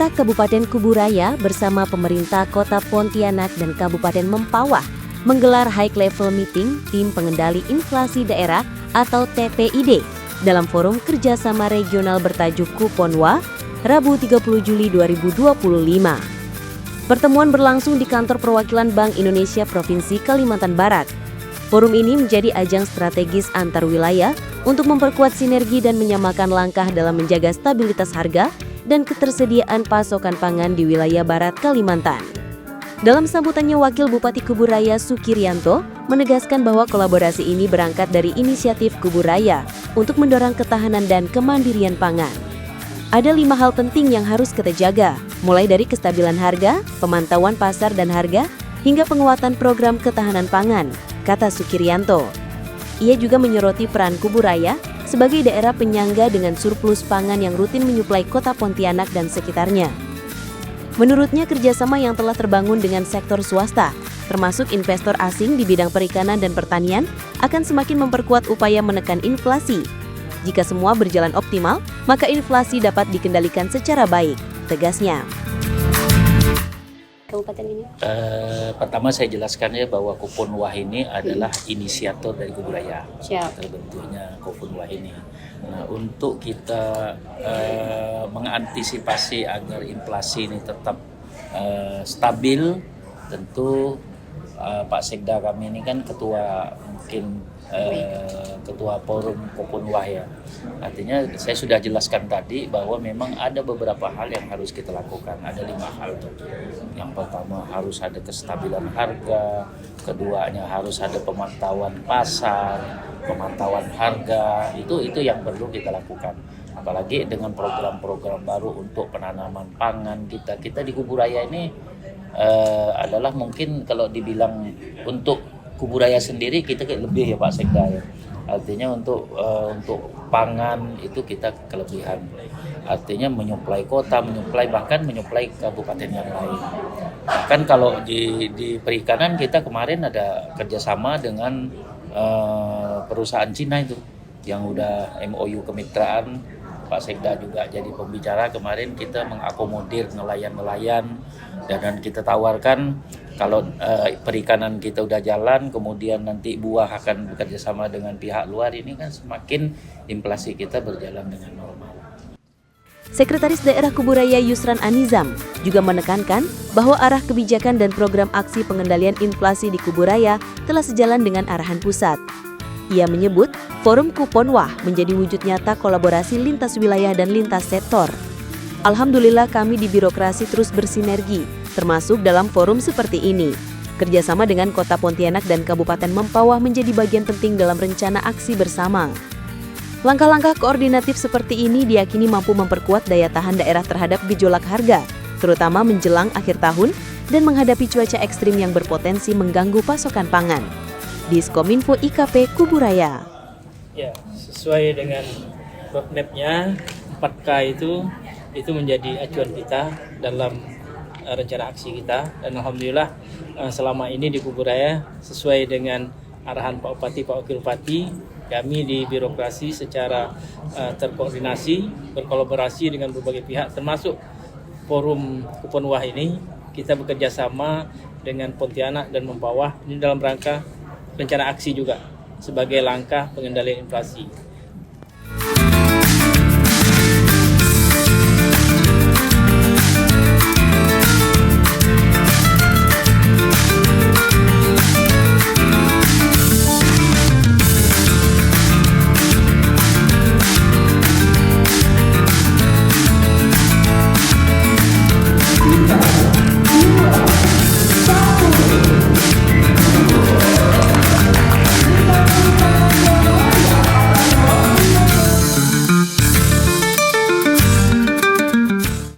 Pemerintah Kabupaten Kuburaya bersama pemerintah Kota Pontianak dan Kabupaten Mempawah menggelar High Level Meeting Tim Pengendali Inflasi Daerah atau TPID dalam forum kerjasama regional bertajuk Kuponwa, Rabu 30 Juli 2025. Pertemuan berlangsung di kantor perwakilan Bank Indonesia Provinsi Kalimantan Barat. Forum ini menjadi ajang strategis antar wilayah untuk memperkuat sinergi dan menyamakan langkah dalam menjaga stabilitas harga dan ketersediaan pasokan pangan di wilayah Barat Kalimantan. Dalam sambutannya, Wakil Bupati Kuburaya Sukirianto menegaskan bahwa kolaborasi ini berangkat dari inisiatif Kuburaya untuk mendorong ketahanan dan kemandirian pangan. Ada 5 hal penting yang harus kita jaga, mulai dari kestabilan harga, pemantauan pasar dan harga, hingga penguatan program ketahanan pangan, kata Sukirianto. Ia juga menyoroti peran Kuburaya sebagai daerah penyangga dengan surplus pangan yang rutin menyuplai kota Pontianak dan sekitarnya. Menurutnya, kerjasama yang telah terbangun dengan sektor swasta, termasuk investor asing di bidang perikanan dan pertanian, akan semakin memperkuat upaya menekan inflasi. Jika semua berjalan optimal, maka inflasi dapat dikendalikan secara baik, tegasnya. Kabupaten ini? Pertama saya jelaskan ya bahwa Kuponwa ini adalah inisiator dari Kuburaya. Terbentuknya Kuponwa ini. Nah, untuk kita mengantisipasi agar inflasi ini tetap stabil, tentu Pak Sekda kami ini kan ketua forum Kuponwa ya. Artinya saya sudah jelaskan tadi bahwa memang ada beberapa hal yang harus kita lakukan. Ada 5 hal tuh. Yang pertama harus ada kestabilan harga, keduanya harus ada pemantauan pasar, pemantauan harga. Itu yang perlu kita lakukan. Apalagi dengan program-program baru untuk penanaman pangan kita di Kuburaya ini adalah mungkin kalau dibilang untuk Kuburaya sendiri kita lebih ya Pak Sekda ya. Artinya untuk pangan itu kita kelebihan. Artinya menyuplai kota, bahkan menyuplai kabupaten yang lain. Bahkan kalau di perikanan kita kemarin ada kerjasama dengan perusahaan Cina itu yang udah MOU kemitraan. Pak Sekda juga jadi pembicara kemarin, kita mengakomodir nelayan-nelayan dan kita tawarkan kalau perikanan kita udah jalan, kemudian nanti buah akan bekerja sama dengan pihak luar, ini kan semakin inflasi kita berjalan dengan normal. Sekretaris Daerah Kuburaya Yusran Anizam juga menekankan bahwa arah kebijakan dan program aksi pengendalian inflasi di Kuburaya telah sejalan dengan arahan pusat. Ia menyebut Forum Kuponwa menjadi wujud nyata kolaborasi lintas wilayah dan lintas sektor. Alhamdulillah kami di birokrasi terus bersinergi, termasuk dalam forum seperti ini. Kerjasama dengan Kota Pontianak dan Kabupaten Mempawah menjadi bagian penting dalam rencana aksi bersama. Langkah-langkah koordinatif seperti ini diyakini mampu memperkuat daya tahan daerah terhadap gejolak harga, terutama menjelang akhir tahun dan menghadapi cuaca ekstrim yang berpotensi mengganggu pasokan pangan. Diskominfo IKP Kuburaya. Ya, sesuai dengan roadmap-nya 4K itu menjadi acuan kita dalam rencana aksi kita, dan alhamdulillah selama ini di Kuburaya sesuai dengan arahan Pak Bupati, Pak Wakil Bupati, kami di birokrasi secara terkoordinasi, berkolaborasi dengan berbagai pihak termasuk forum Kuponwa ini. Kita bekerja sama dengan Pontianak dan Mempawah ini dalam rangka rencana aksi juga sebagai langkah pengendalian inflasi.